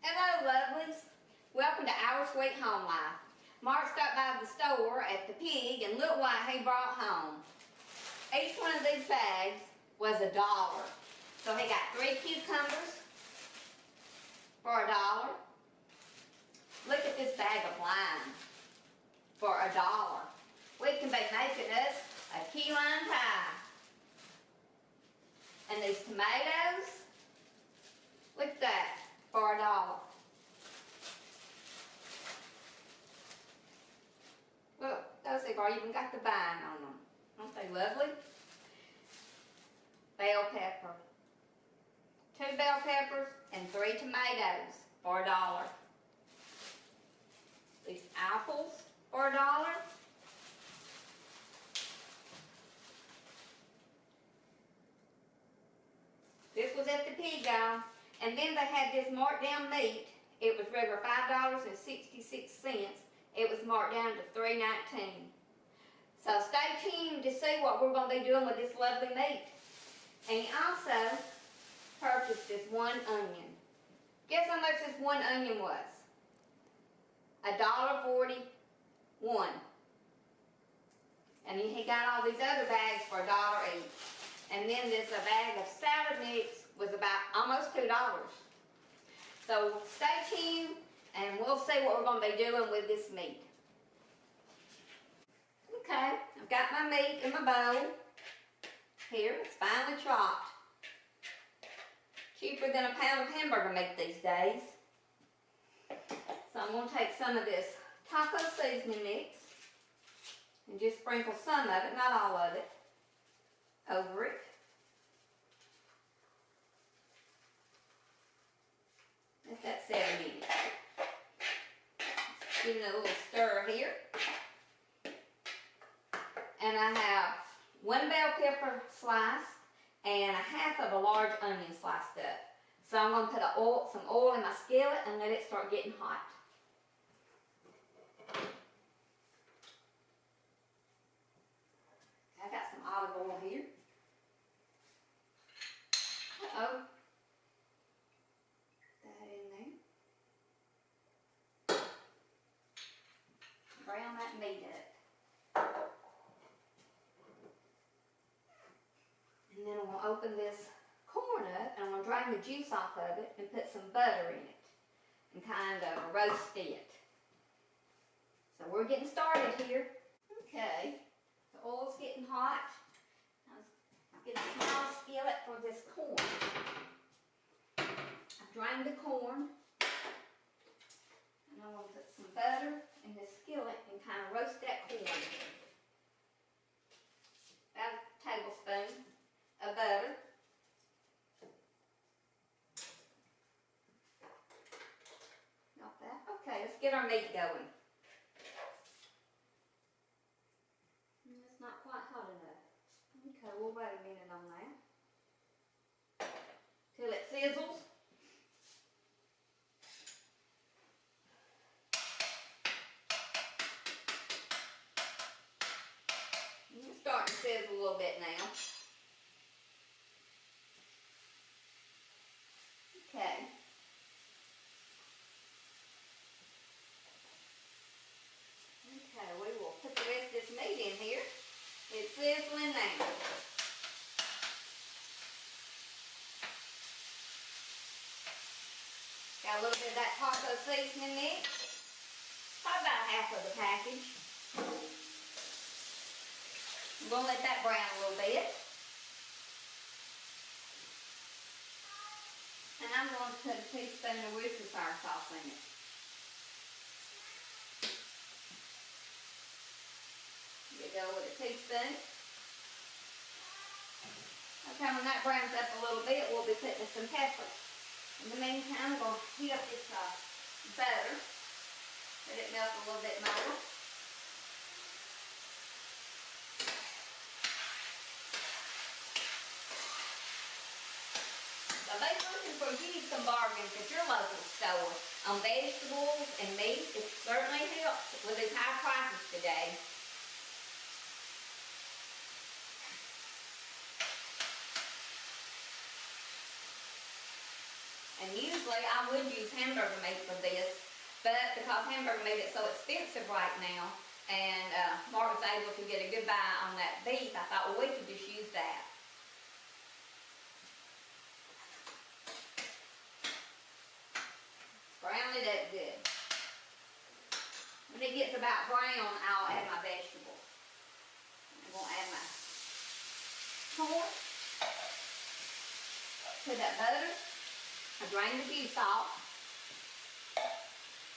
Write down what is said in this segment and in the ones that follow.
Hello, lovelies. Welcome to Our Sweet Home Life. Mark stopped by the store at the Pig and look what he brought home. Each one of these bags was $1. So he got 3 cucumbers for $1. Look at this bag of lime for $1. We can be making us a key lime pie. And these tomatoes, look at that, for $1. Look, those have already even got the vine on them. Aren't they lovely? Bell pepper. 2 bell peppers and 3 tomatoes for $1. These apples for $1. This was at the Pig, y'all. And then they had this marked down meat. It was regular $5.66. It was marked down to $3.19. So stay tuned to see what we're going to be doing with this lovely meat. And he also purchased this 1 onion. Guess how much this 1 onion was? $1.41. And he got all these other bags for $1 each. And then this a bag of salad mix was about almost $2. So stay tuned and we'll see what we're going to be doing with this meat. Okay, I've got my meat in my bowl. Here, it's finely chopped. Cheaper than a pound of hamburger meat these days. So I'm going to take some of this taco seasoning mix and just sprinkle some of it, not all of it, over it. Let that set a minute. Give it a little stir here. And I have 1 bell pepper sliced and 1/2 of a large onion sliced up. So I'm going to put some oil in my skillet and let it start getting hot. I got some olive oil here. Uh-oh. Put that in there. Brown that meat up. And then I'm going to open this corn up and I'm going to drain the juice off of it and put some butter in it and kind of roast it. So we're getting started here. Okay, the oil's getting hot. I'll get a small skillet for this corn. I've drained the corn. And I'm going to put some butter in this skillet and kind of roast that corn. About a tablespoon of butter. Got that? Okay, let's get our meat going. It's not quite hot enough. Okay, we'll wait a minute on that. Till it sizzles. It's starting to sizzle a little bit now. Okay. Okay, we will put the rest of this meat in here. It's sizzling now. Got a little bit of that taco seasoning mix. Probably about 1/2 of the package. I'm going to let that brown a little bit. And I'm going to put a teaspoon of Worcestershire sauce in it. There you go with a teaspoon. Okay, when that browns up a little bit, we'll be putting some pepper. In the meantime, I'm going to heat up this butter. Let it melt a little bit more. So be looking for some bargains at your local store on vegetables and meat. It certainly helps with these high prices today. And usually I would use hamburger meat for this, but because hamburger meat is so expensive right now, and Mark was able to get a good buy on that beef, I thought, well, we could just use that. Brown it up good. When it gets about brown, I'll add my vegetables. I'm going to add my corn to that butter. I drain the juice off.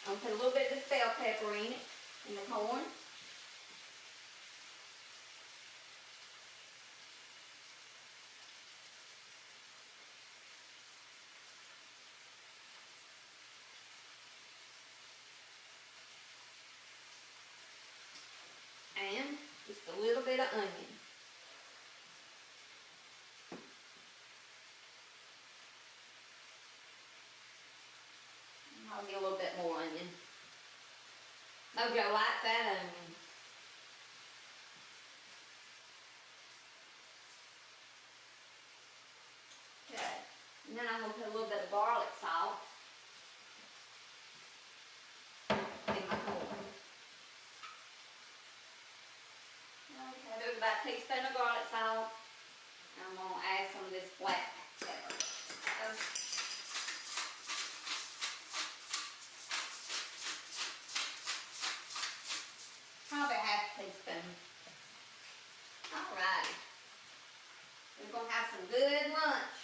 I'm going to put a little bit of this bell pepper in it, in the corn. And just a little bit of onion. I'll get a little bit more onion. Mojo likes that onion. Okay, and then I'm going to put a little bit of garlic salt in my corn. Okay, there's about a teaspoon of garlic salt. And I'm going to add some of this black pepper. Probably half a teaspoon. Alright. We're going to have some good lunch.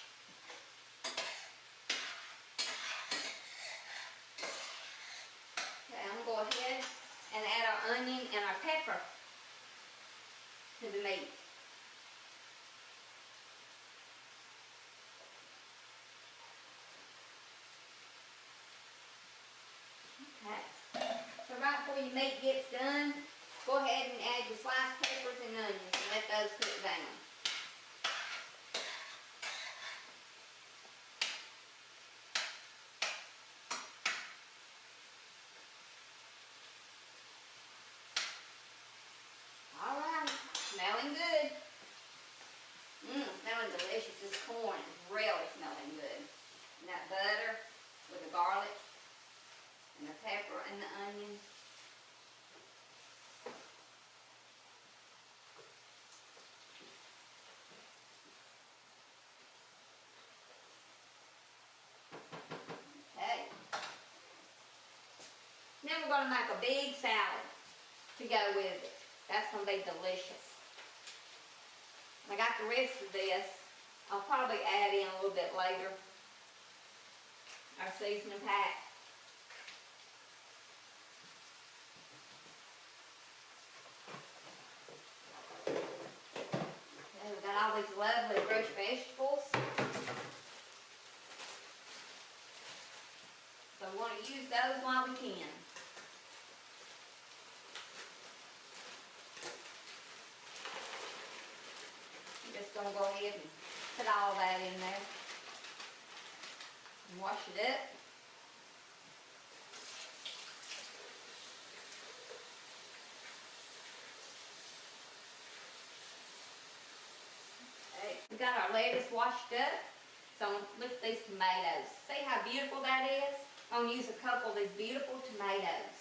Okay, I'm going to go ahead and add our onion and our pepper to the meat. Okay. So right before your meat gets done, go ahead and add your sliced peppers and onions and let those cook down. Alright, smelling good. Smelling delicious. This corn is really smelling good. And that butter with the garlic and the pepper and the onion. Okay. Then we're going to make a big salad to go with it. That's going to be delicious. I got the rest of this. I'll probably add in a little bit later. Our seasoning pack. Okay, we've got all these lovely fresh vegetables. So we want to use those while we can. I'm just going to go ahead and put all that in there. And wash it up. Okay, we got our lettuce washed up. So look at these tomatoes. See how beautiful that is? I'm going to use a couple of these beautiful tomatoes.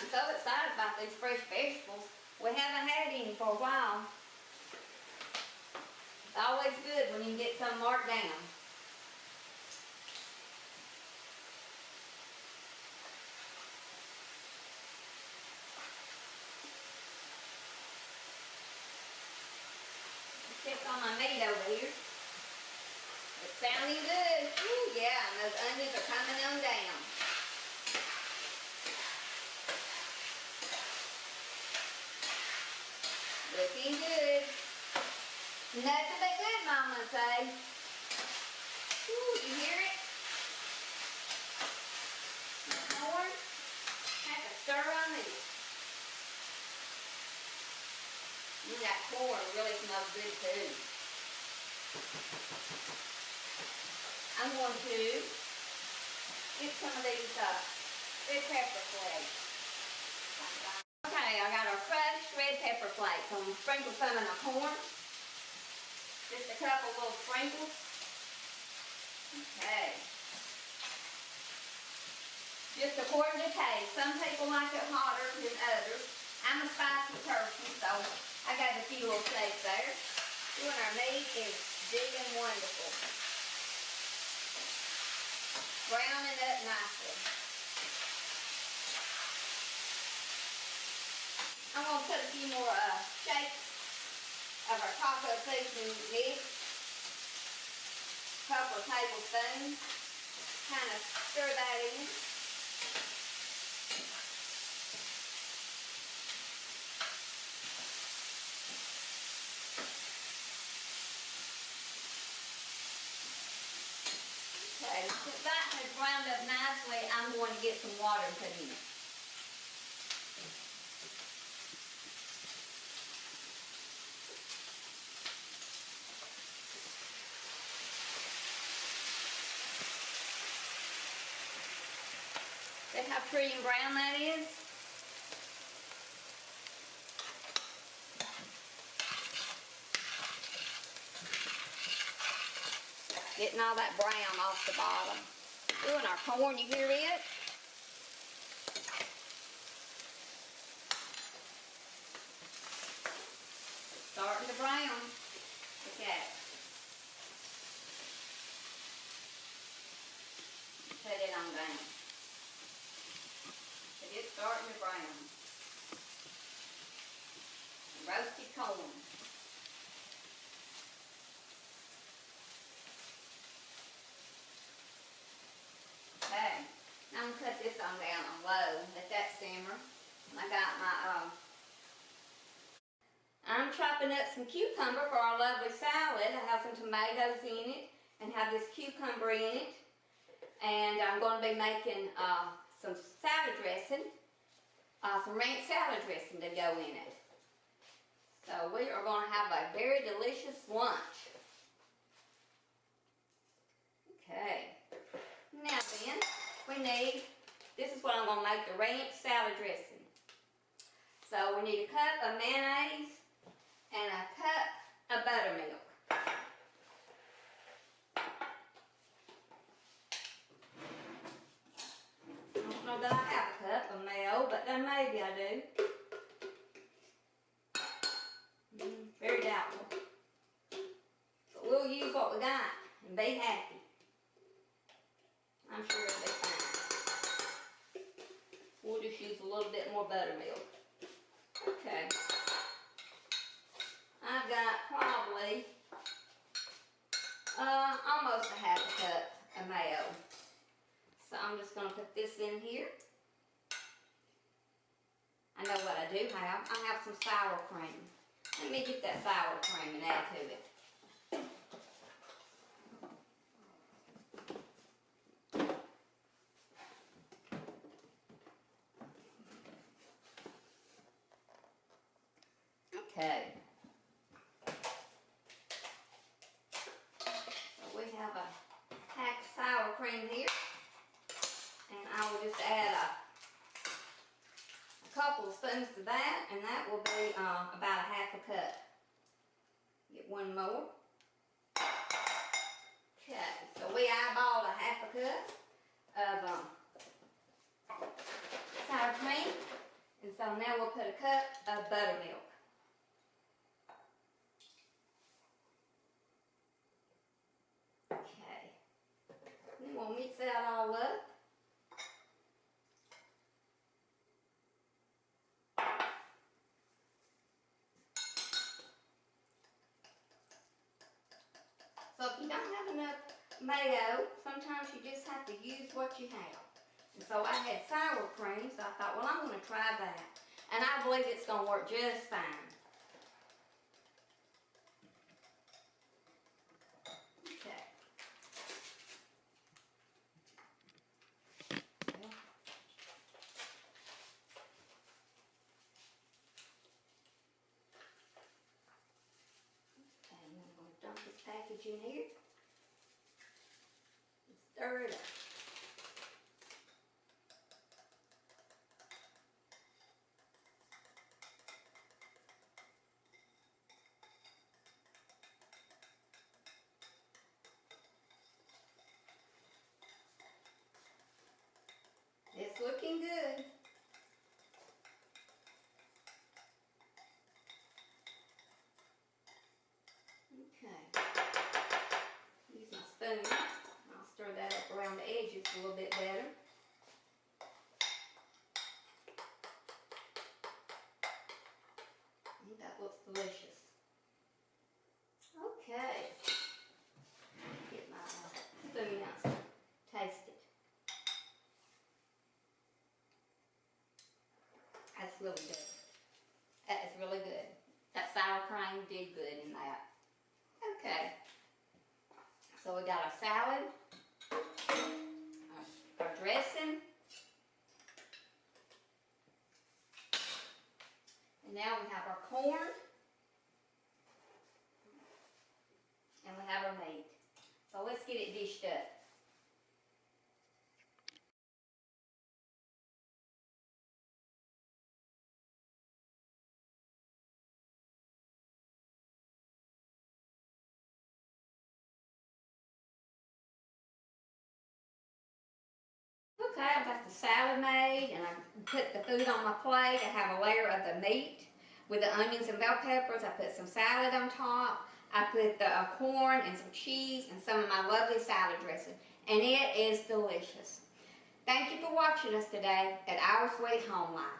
I'm so excited about these fresh vegetables. We haven't had any for a while. It's always good when you can get some marked down. Check on my meat over here. It's sounding good. Ooh, yeah, and those onions are coming on down. Looking good. Nothing but good, Mama would say. Ooh, you hear it? Corn. Have to stir on this. That corn really smells good too. I'm going to get some of these red pepper flakes. Okay, I got our crushed red pepper flakes. I'm going to sprinkle some in the corn. Just a couple little sprinkles. Okay. Just according to taste. Some people like it hotter than others. I'm a spicy person, so I got a few little shakes there. Ooh, and our meat is digging wonderful. Browning up nicely. I'm going to put a few more shakes of our taco seasoning mix. A couple of tablespoons. Kind of stir that in. Okay, since that has browned up nicely, I'm going to get some water and put in it. See how pretty and brown that is? Getting all that brown off the bottom. Ooh, and our corn, you hear it? Starting to brown. Look at it. Put it on down. It's starting to brown. Roasted corn. Okay, now I'm going to cut this on down on low, let that simmer. I got my, I'm chopping up some cucumber for our lovely salad. I have some tomatoes in it and have this cucumber in it. And I'm going to be making some salad dressing, some ranch salad dressing to go in it. So we are going to have a very delicious lunch. Okay. Now then, we need, this is what I'm going to make the ranch salad dressing. So we need a cup of mayonnaise and a cup of buttermilk. I don't know that I have a cup of mayo, but then maybe I do. Very doubtful. But we'll use what we got and be happy. I'm sure it'll be fine. We'll just use a little bit more buttermilk. Okay. I've got probably almost a half a cup of mayo. So I'm just going to put this in here. I know what I do have. I have some sour cream. Let me get that sour cream and add to it. Okay. So we have a pack of sour cream here. And I will just add a couple of spoons to that, and that will be about a half a cup. Get one more. Okay, so we eyeballed a half a cup of sour cream, and so now we'll put a cup of buttermilk. Okay, and then we'll mix that all up. So if you don't have enough mayo, sometimes you just have to use what you have. And so I had sour cream, so I thought, well, I'm going to try that. And I believe it's going to work just fine. Okay. Package in here. Stir it up. a little bit better. That looks delicious. Okay. Get my spoon out so taste it. That's really good. That is really good. That sour cream did good in that. Okay. So we got our salad, our dressing, and now we have our corn, and we have our meat. So let's get it dished up. Okay, I've got the salad made, and I put the food on my plate. I have a layer of the meat with the onions and bell peppers. I put some salad on top. I put the corn and some cheese and some of my lovely salad dressing, and it is delicious. Thank you for watching us today at Our Sweet Home Life.